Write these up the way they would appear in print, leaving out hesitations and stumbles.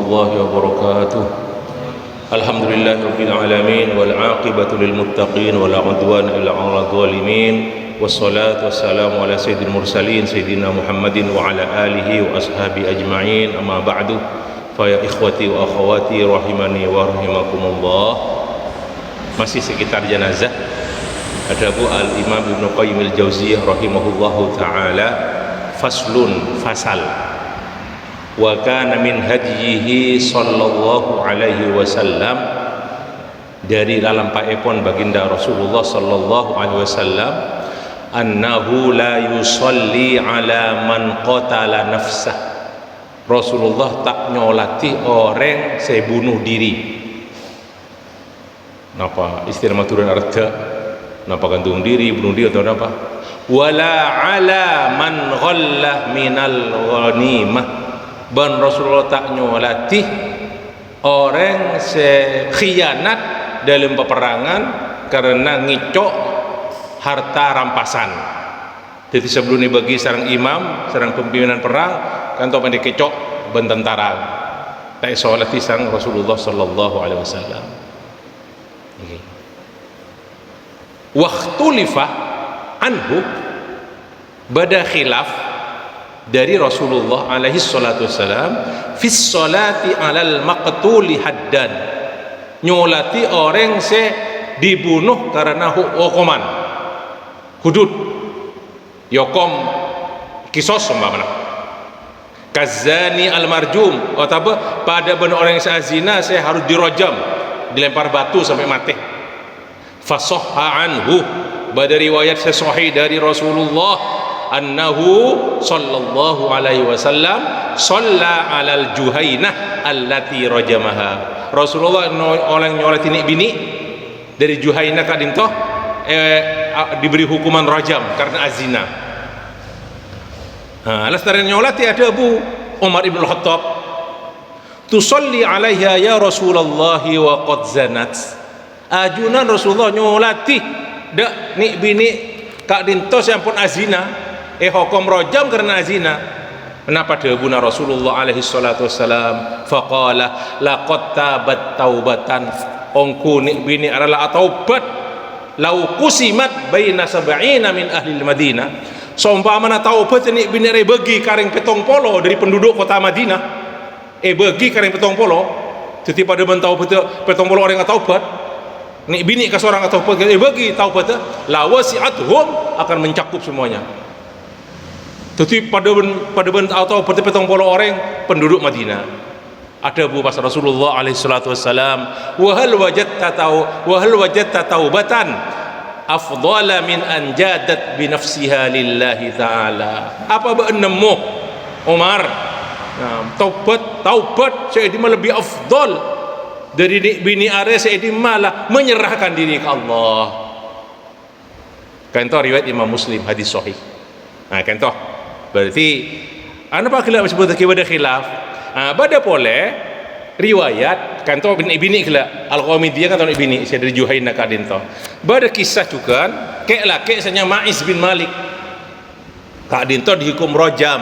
الله وبركاته. الحمد لله رب العالمين والعاقبة للمتقين ولا عدوان إلا على الظالمين والصلاة والسلام على سيد المرسلين سيدنا محمد وعلى آله وأصحابه أجمعين. أما بعد فيا إخوتي وأخواتي rahimani wa rahimakumullah. Masih sekitar jenazah, ada Bu Al-Imam Ibnu Qayyim Al-Jauziyah rahimahullahu ta'ala. Faslun, fasal. Wa kana min hadyihi sallallahu alaihi wasallam, dari dalam paepon baginda Rasulullah sallallahu alaihi wasallam, annahu la yusalli ala man qatala nafsah. Rasulullah tak nyolati orang saya bunuh diri. Napa istilah maturan arda? Napa gantung diri, bunuh diri atau apa? Wala ala man ghallah minal ghanimah. Ban Rasulullah tak nyolati orang sekhianat dalam peperangan karena ngicok harta rampasan. Jadi sebelum ini bagi sarang imam, sarang pimpinan perang, kan tau pendek kecok ban tentara. Tak nyolati sarang Rasulullah sallallahu alaihi wasallam. Waktulifa anhu, bada khilaf dari Rasulullah alaihi salatu wassalam fis salati alal maqtuli haddan, nyolati orang se dibunuh karena hukuman hudud yokom kisos umpamana kazani almarjum, atau pada benar orang yang zina saya harus dirojam, dilempar batu sampai mati. Fasahha anhu, pada riwayat sahih dari Rasulullah annahu sallallahu alaihi wasallam shalla alal Juhainah allati rajamaha. Rasulullah orang nyolati bini dari Juhainah kadintoh diberi hukuman rajam karena azina. Alasan nyolati ada Abu Umar ibn Khattab, tusalli alaiha ya Rasulullah wa qad zanat. Ajunan Rasulullah nyolati dak ni bini kak dintos yang pun azina, hukum rajam karena azina. Kenapa debuna Rasulullah alaihi salatu wassalam faqala laqad tabat taubatan, ongku ni bini adalah taubat lau kusimat baina sab'ina min ahli Madinah. Seumpamana taubat ni bini re bagi karing petong polo dari penduduk kota Madinah, bagi karing petong polo, jadi pada mentau petong polo orang taubat ni bini ke seorang atau bagi taubat la wasi'atuhum, akan mencakup semuanya. Tapi pada atau petong polo orang penduduk Madinah ada bu pas Rasulullah alaihi salatu wassalam, wa hal wajadta taubatan afdhala min an jadat bi nafsiha lillahi ta'ala. Apa nemu Umar, taubat saya ini lebih afdal dari bini are saya malah menyerahkan diri ke Allah. Kan toh riwayat Imam Muslim, hadis sahih. Nah kan toh berarti anda pak khilaf sebut kepada khilaf. Bada boleh riwayat kan toh bini khilaf Al-Qamidiyah kan toh bini saya dari Juhainah kadin toh. Bada kisah juga kek laki sanya Ma'is bin Malik kadin toh dihukum rajam.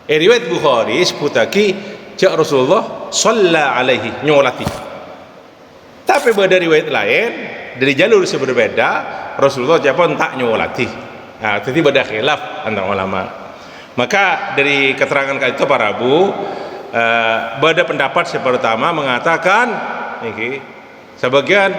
Riwayat Bukhari seputaki cak Rasulullah shalla alaihi, nyolati. Tapi pada riwayat lain dari jalur berbeda Rasulullah japon tak nyolati. Jadi pada khilaf antara ulama. Maka dari keterangan itu para bu, pada pendapat yang pertama mengatakan sebagian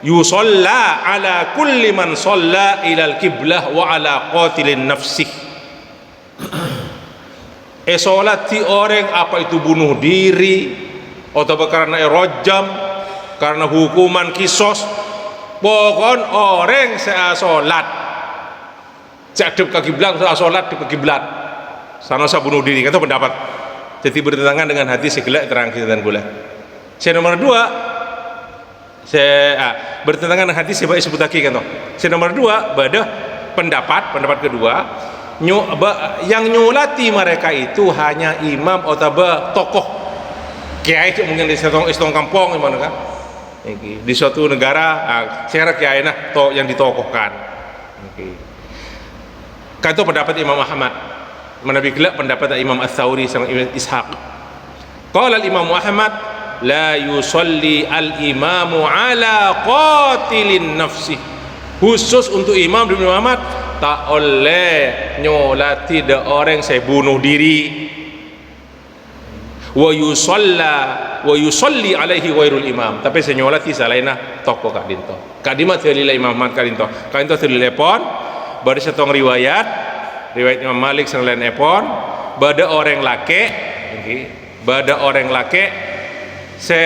yusalla ala kulli man shalla ilal kiblah wa ala qatilin nafsih. Solati orang apa itu bunuh diri atau karena rajam, karena hukuman kisos, pokon orang saya solat cakdep ke kiblat, saya solat di kiblat sana saya bunuh diri, kata pendapat. Jadi bertentangan dengan hadis segelak terang kita dan gula. Saya nomor dua, saya bertentangan dengan hadis sebab sebut lagi kan toh. Saya nomor dua, pada pendapat kedua, yang nyolati mereka itu hanya imam atau tokoh kiai, mungkin di setong kampung gimana kan di suatu negara, syarat kiai nah yang ditokohkan. Kan itu pendapat Imam Ahmad, menabi gelap pendapat Imam Ats-Tsauri sama Ibn Ishaq. Qala al-Imam Ahmad la yusalli al-imamu ala qatilin nafsi. Khusus untuk Imam Ibnu Ahmad tak oleh nyolati de orang saya bunuh diri. Wa yusalli alaihi ghairul imam, tapi saya nyolati salaina toko kak dinto. Kadima terlila Imam Ahmad kadinto terlila pon. Bada setong riwayat Imam Malik sang lain epon. Bada orang lake, bada orang lake se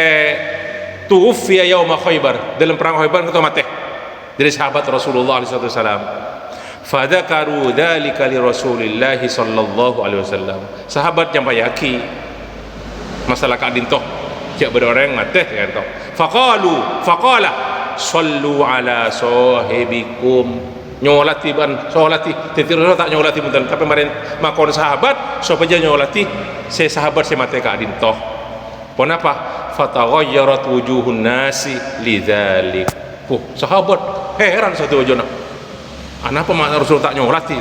tufiya yauma Khaibar, dalam perang Khaibar ketua mati dari sahabat Rasulullah SAW. Fadzakaru dzalika li Rasulillah sallallahu alaihi wasallam. Sahabat yang bayaki masalah kadin toh cak berorang mati kan toh. Faqala sallu ala sahibikum. Nyolati ban solati titir tak nyolati punten, tapi kemarin makon sahabat supaya nyolati se sahabat se mate kadin toh. Pon apa? Fataghayyarat wujuhun nasi lidzalik. Sahabat heran satu wajona. Kenapa mak Rasul tak nyolati?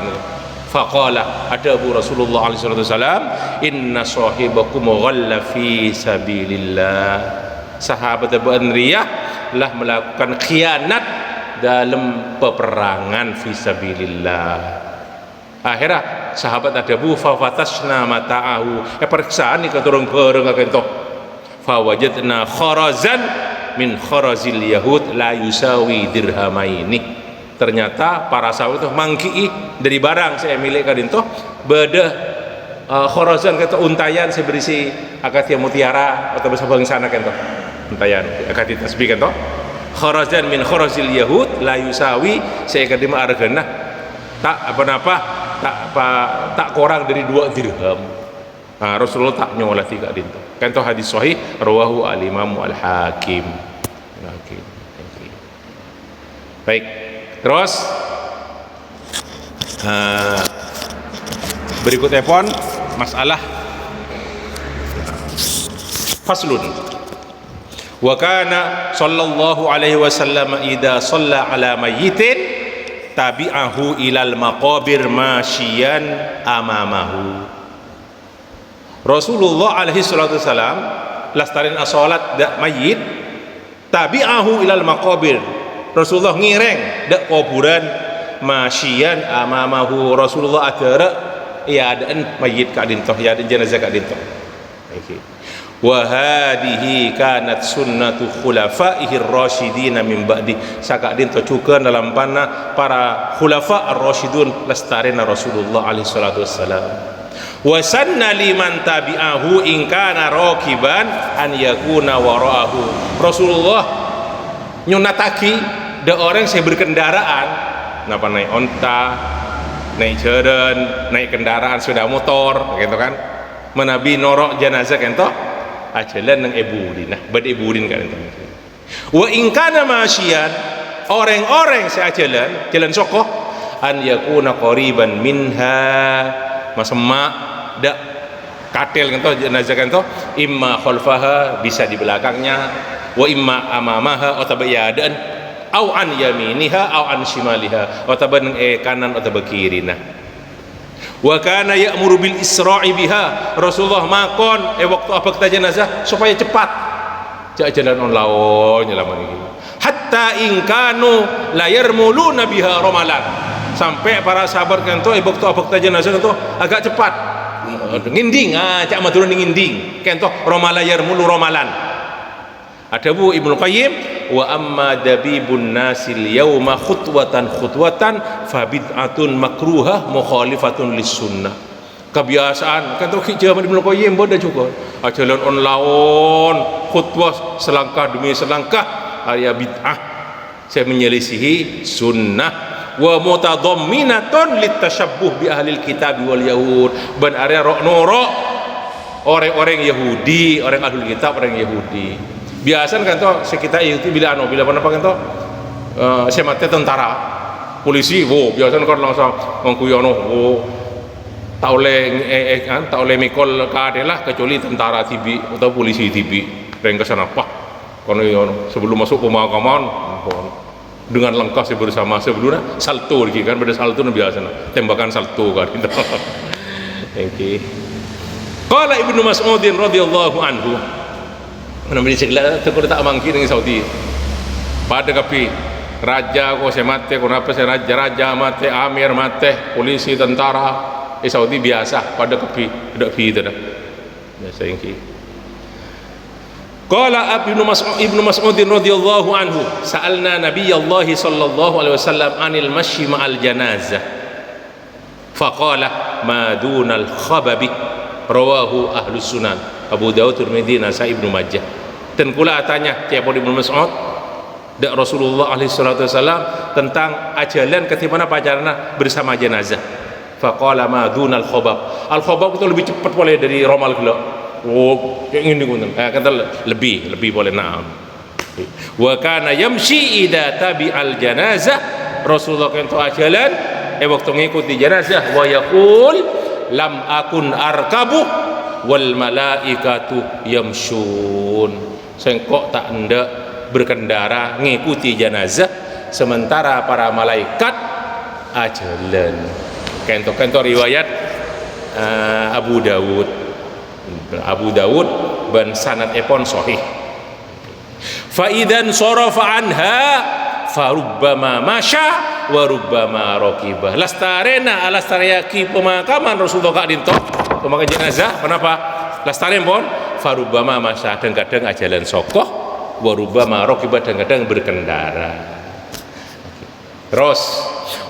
Faqala ada Abu Rasulullah alaihi wasallam, inna sahibakum ghalla fi sabilillah. Sahabat Abu Anriyah lah melakukan khianat dalam peperangan fi sabilillah. Akhirnya sahabat ada Abu fafatasna mata'ahu. Periksaan ni katurung bareng kento. Fawajadna kharazan min kharazil yahud la yusawi dirhamaini. Ternyata para sahabat itu mangkii dari barang saya milik kadinto beda khorazan kata untayan saya berisi akatia mutiara atau bahasa bangsana kento untayan akatia tasbih kento khorazan min khorazil yahud la yusawi saya kadima argana tak apa-apa tak kurang dari 2 dirham. Nah, Rasulullah tak nyolati kadinto kento hadis sahih rawahu al-Imam al-Hakim. Baik. Terus berikutnya pun masalah faslun. Wa kana sallallahu alaihi wasallam idza shalla ala mayyitin tabi'ahu ilal maqabir masyian amamahu. Rasulullah alaihi salatu wasallam lastarin as-salat dak mayyit tabi'ahu ilal maqabir. Rasulullah ngireng dak kuburan masyian amamahu. Rasulullah adara ya adaan mayit kadintoh ya ada jenazah kadintoh. Wa hadhihi kanat sunnatu khulafaihi ar-rasyidin min ba'di. Sakadintoh juga dalam panah para khulafa ar-rasyidun lastarina Rasulullah alaihi salatu wassalam. Wa sanna liman tabi'ahu in kana rakiban an yakuna wara'ahu. Rasulullah nyunataki ada orang saya berkendaraan napa naik onta, naik jalan, naik kendaraan sepeda motor gitu kan, menabi norok jenazah kento ajalan nang ebudin, nah bad ebudin kan ento. Wa in kana masyian, orang-orang saya jalan sokoh an yakuna qariban minha masema dak katil kento jenazah kento imma khalfaha bisa di belakangnya wa imma amamaha atau bayadaan au an yaminiha au an shimaliha atau kanan atau kirinya. Wa kana ya'muru bil isra'i biha. Rasulullah makon waktu apa kita jenazah supaya cepat jak jalan on laon nyelaman iki hatta in kanu la yarmuluna biha ramalan, sampai para sahabat kan waktu apa kita jenazah itu agak cepat nginding cak maturun nginding kento romala yarmulu romalan. Ada Bu Ibnu Qayyim wa amma dabibun nasil yauma khutwatan fa bid'atun makruhah mukhalifatun lis sunnah. Kebiasaan kan tuh zaman Ibnu Qayyim boda juga jalan on laon khutbah selangkah demi selangkah aya bid'ah saya menyelisihi sunnah wa mutadamminatun litashabbuh bi ahlil kitab wal yahud ban area rok norok orang-orang Yahudi, orang ahlul kitab, orang Yahudi. Biasa kan toh sekitar itu bila apa kan toh saya mati tentara polisi biasa kan langsung mengkuyono tak oleh mikol kadelah kecuali tentara tibi atau polisi tibi ring kesana pak kono sebelum masuk pemakaman dengan lengkap bersama sebelumnya salto kan pada salto biasa tembakan salto kan. Oke. Qala Ibnu Mas'ud radhiyallahu anhu, namanya segala tu tak mangkin di Saudi. Pada kapi raja ko saya mate, ko napa saya raja mate, amir mate, polisi tentara di Saudi biasa pada kapi ada fi itu dah. Biasa ingki. Qala Ibnu Mas'ud radhiyallahu anhu, sa'alna Nabiyullah sallallahu alaihi wasallam anil masyi ma'al janazah. Faqala ma dunal khababi, rawahu ahlus sunan, Abu Dawud, Tirmidzi, Nasai, Ibnu Majah. Dan kula tanya tiap Ibnu Mas'ud dak Rasulullah alaihi salatu wasallam tentang ajalan ketika mana pacarana bersama jenazah. Faqala ma dunal khabab. Al khabab itu lebih cepat boleh dari romal gelo. Oh, yang ini kunten. Kata lebih boleh na'am. Wa kana yamshi idza tabi'al janazah. Rasulullah kan tu ajalan waktu mengikuti jenazah wa yaqul lam akun arkabu wal malaikatu yamshun. Sengkok tak ndak berkendara ngikuti jenazah sementara para malaikat ajalan. Kento riwayat Abu Dawud ban sanad epon sahih. Fa idan sarafa anha farubbama masya wa rubbama raqibah. Lastarena alastariyaki pemakaman Rasulullah kak dinto pemakaman jenazah. Kenapa? Lastaren pon farubbama masya, kadang-kadang ajalan sokoh, wa rubbama raqibah, kadang-kadang berkendara. Terus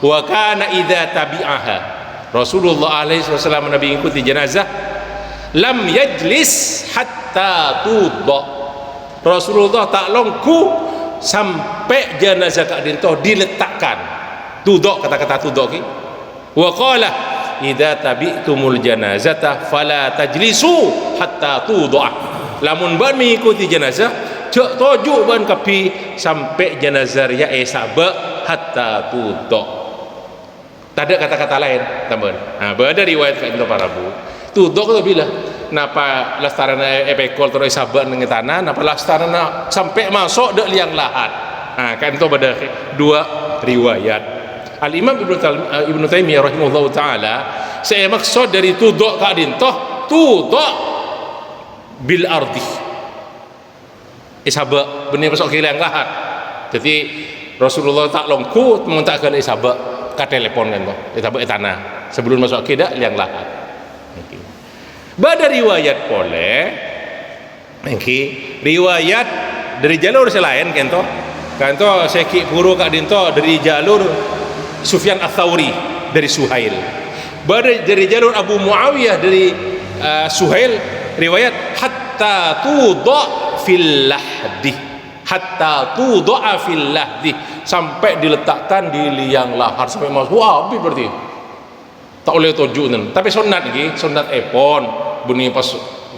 wa kana idza tabi'aha, Rasulullah alaihi wasallam nabi ikuti jenazah, lam yajlis hatta tudda. Rasulullah tak longku sampai jenazah kak dinto diletakkan. Tudok, kata-kata tudok ki. Wa qala idza tabi'tumul janazata fala tajlisu hatta tudda. Lamun ban mengikuti jenazah cek tojuk ban kapi sampai jenazah ya sabak hatta tudda. Tak ada kata-kata lain teman. Ada riwayat kat kita para bu. Tudok tu bila napa lastarana epekol terus sabar dengan tanah, napa lastarana sampai masuk dek liang lahat. Kan itu pada dua riwayat. Al Imam Ibnu Taimiyah rahimahullah taala, saya maksud dari tudok ka dintoh, tudok bil ardi. Isabak benih masuk ke liang lahat. Jadi Rasulullah tak longku mentakkan isabak ka telepon kan tu. Isabak tanah sebelum masuk ke dak liang lahat. Pada riwayat boleh, riwayat dari jalur selain kanto seki puru kak dinto dari jalur Sufyan Ats-Tsauri dari Suhail. Dari jalur Abu Muawiyah dari Suhail riwayat hatta tudha fil lahdi, hatta tudha fil lahdi, sampai diletakkan di liang lahar sampai masuk. Wah, habis berarti. Tak boleh tuju nen. Tapi sunat lagi, sunat epon bunyi pas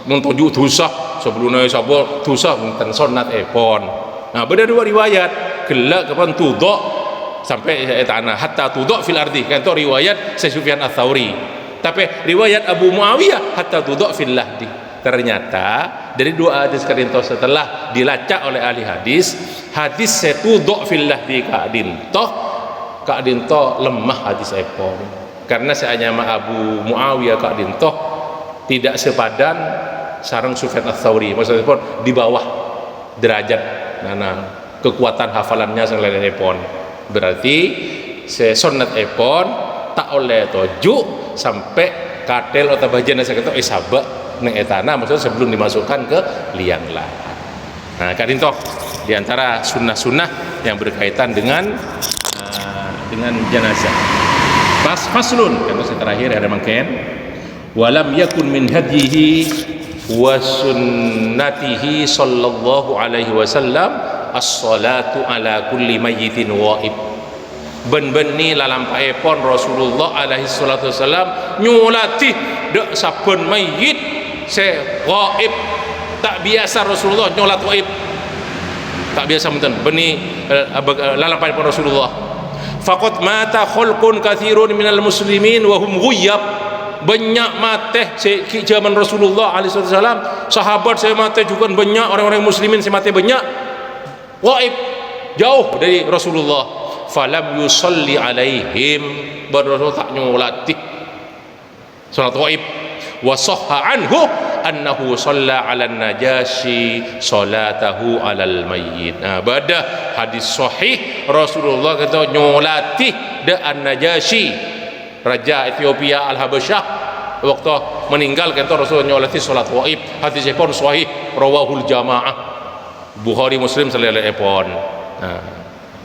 mentuju dosa sebelumnya sabar dosa bunten sunat epon. Nah, beda dua riwayat gelak kapan tudok sampai tanah hatta tudok fil ardi kan itu riwayat Sufyan Ats-Tsauri. Tapi riwayat Abu Muawiyah hatta tudok fil lahdi. Ternyata dari dua hadis kadinto setelah dilacak oleh ahli hadis setudok fil lahdi kak dinto lemah hadis epon. Karena seandainya Abu Muawiyah kak dintoh tidak sepadan sarang Sufyan Ats-Tsauri, maksudnya pun di bawah derajat kekuatan hafalannya sang lain epon. Berarti sunat epon tak oleh tojuk sampai katel atau bagian saya kata sabak neng etana, maksudnya sebelum dimasukkan ke liang lahat. Nah, kak dintoh diantara sunnah-sunnah yang berkaitan dengan jenazah. Faslun, yang terakhir ada mungkin walam yakun min hadihi wa sunnatihi sallallahu alaihi wasallam as-salatu ala kulli mayyitin waib. Ben-ben ni lalampai pon Rasulullah alaihi salatu wasallam nyulati dak saben mayit se waib. Tak biasa Rasulullah nyulat waib, tak biasa menten beni lalampai pon Rasulullah. Faqad mata khulqun katsirun minal muslimin wa hum ghuyyab. Banyak mati zaman Rasulullah alaihi wasallam, sahabat saya mati juga banyak, orang-orang muslimin saya mati banyak waib jauh dari Rasulullah. Falam yusalli alaihim, Rasul tak nyolati salat waib. wa sahha anhu annahu shalla 'ala najashi salatahu 'alal mayyit. Nah, pada hadis sahih Rasulullah kata nyolati de an-Najashi raja Ethiopia Al-Habasyah waktu meninggal kata Rasulullah nyolati salat waib. Hadis pun sahih rawahul jamaah Bukhari Muslim sallallahu epon. Nah,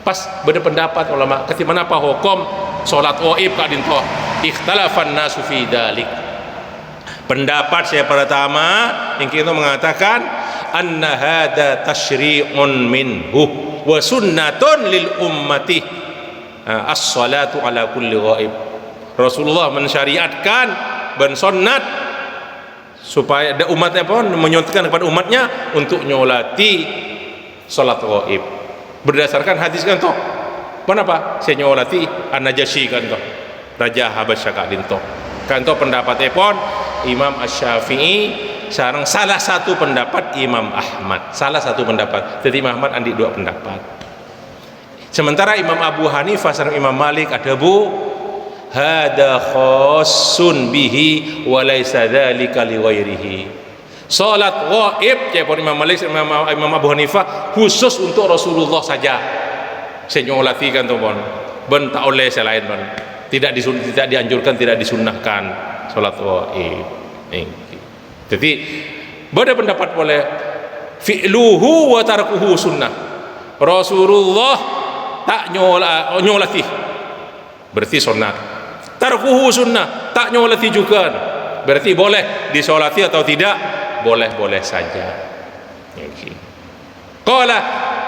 pas beda pendapat ulama ketika mana apa hukum salat waib ka dinto ikhtalafan nasu fi dalik. Pendapat saya pertama yang kita mengatakan anna hada tasyri'un minhu wa sunnatun lil ummati as-salatu ala kulli ghaib. Rasulullah mensyariatkan dan sunnat supaya umatnya pun menyuntikkan kepada umatnya untuk nyolati salat ghaib berdasarkan hadis kan toh. Kenapa saya nyolati an-Najashi kan toh raja Habasyah kan toh kan toh pendapat pun Imam Asy-Syafi'i sekarang salah satu pendapat Imam Ahmad, salah satu pendapat. Jadi Imam Ahmad andi dua pendapat. Sementara Imam Abu Hanifah dan Imam Malik ada hada khassun bihi wa laisa dzalika li ghairihi. Salat ghaib cepon Imam Malik Imam Abu Hanifah khusus untuk Rasulullah saja. Senyolati kan tuh ben tak oleh selain ben. Tidak dianjurkan, tidak disunnahkan salat ghaib. Jadi beda pendapat boleh fi'luhu wa tarkuhu sunnah. Rasulullah tak nyolati berarti sunnah. Tarkuhu sunnah tak nyolati juga berarti boleh disolati atau tidak, boleh-boleh saja. Qala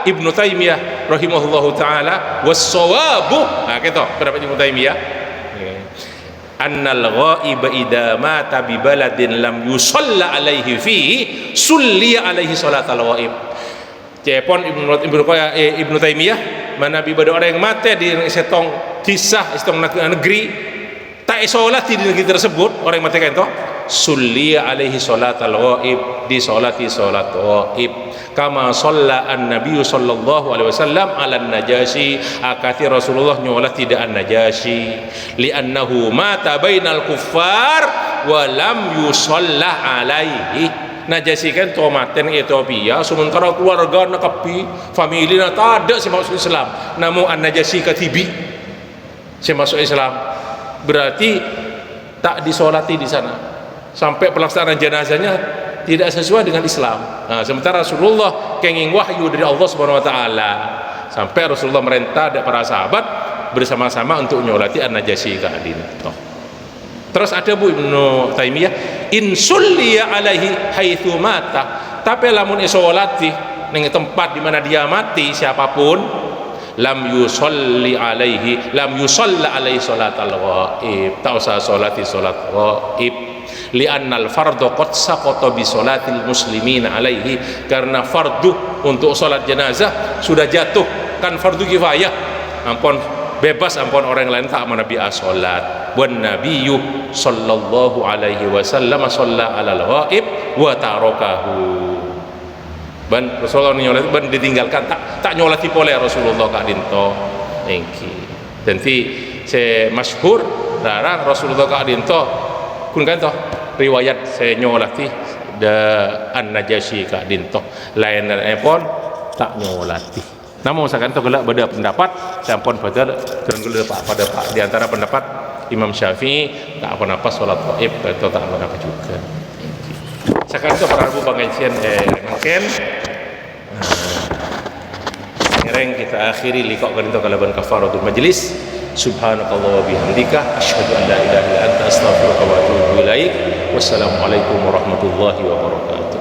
Ibnu Taimiyah rahimahullahu taala was-shawabu, gitu pendapat Ibnu Taimiyah, annal ghaiba idza mata bi baladin lam yusalla alaihi fihi sulliya alaihi salatal ghaib. Cepon Ibnu Taimiyah mana bi orang yang mati di setong kisah setong negeri tak salat di negeri tersebut orang yang mati kan itu sulliya alaihi salatal ghaib, disolati salat ghaib kama shalla an-nabiy sallallahu alaihi wasallam ala an-Najashi, akati Rasulullah nyolat tidak an-Najashi li'annahu mata bainal kuffar wa lam yusalla alaihi. Najasi kan tomaten Ethiopia sementara keluarga nak kapi famili nak tak ada si masuk Islam, namun an-Najasi katibi si masuk Islam berarti tak disolati di sana sampai pelaksanaan jenazahnya tidak sesuai dengan Islam. Nah, sementara Rasulullah kenging wahyu dari Allah Subhanahu wa taala sampai Rasulullah merintah para sahabat bersama-sama untuk nyolati an-Najasi ka dinto. Terus ada Ibnu Taimiyah in sulliya alaihi haitsu mata, tapi lamun isolati ning tempat di mana dia mati siapapun lam yusalli alaihi lam yusalla alaihi salatal ghaib, tak usah salati salat ghaib li'annal fardu qad saqata bi salatil muslimin alaihi, karena fardu untuk salat jenazah sudah jatuh kan fardu kifayah, ampun bebas ampun orang lain tak menabi salat. Wan nabiyyu sallallahu alaihi wasallam shalla alal ghaib wa tarakahu. Ban Rasulullah nyolat ban ditinggalkan tak nyolati oleh Rasulullah ka dinto engki. Dadi se masyhur darah Rasulullah ka dinto kun kan toh riwayat saya nyolati da an-Najashi ka dinto lain pun tak nyolati. Namun sekarang itu gelak beda pendapat sampun pada pada di antara pendapat Imam Syafi'i tak apa-apa salat ghaib atau tak apa-apa juga. Sekarang itu para ibu pengajian mungkin ngereng kita akhiri liqa kan itu kalaban kafaratul majlis. Subhanakallah wa bihamdika asyhadu an la ilaha illa anta astaghfiruka wa atubu ilaik. Wassalamualaikum warahmatullahi wabarakatuh.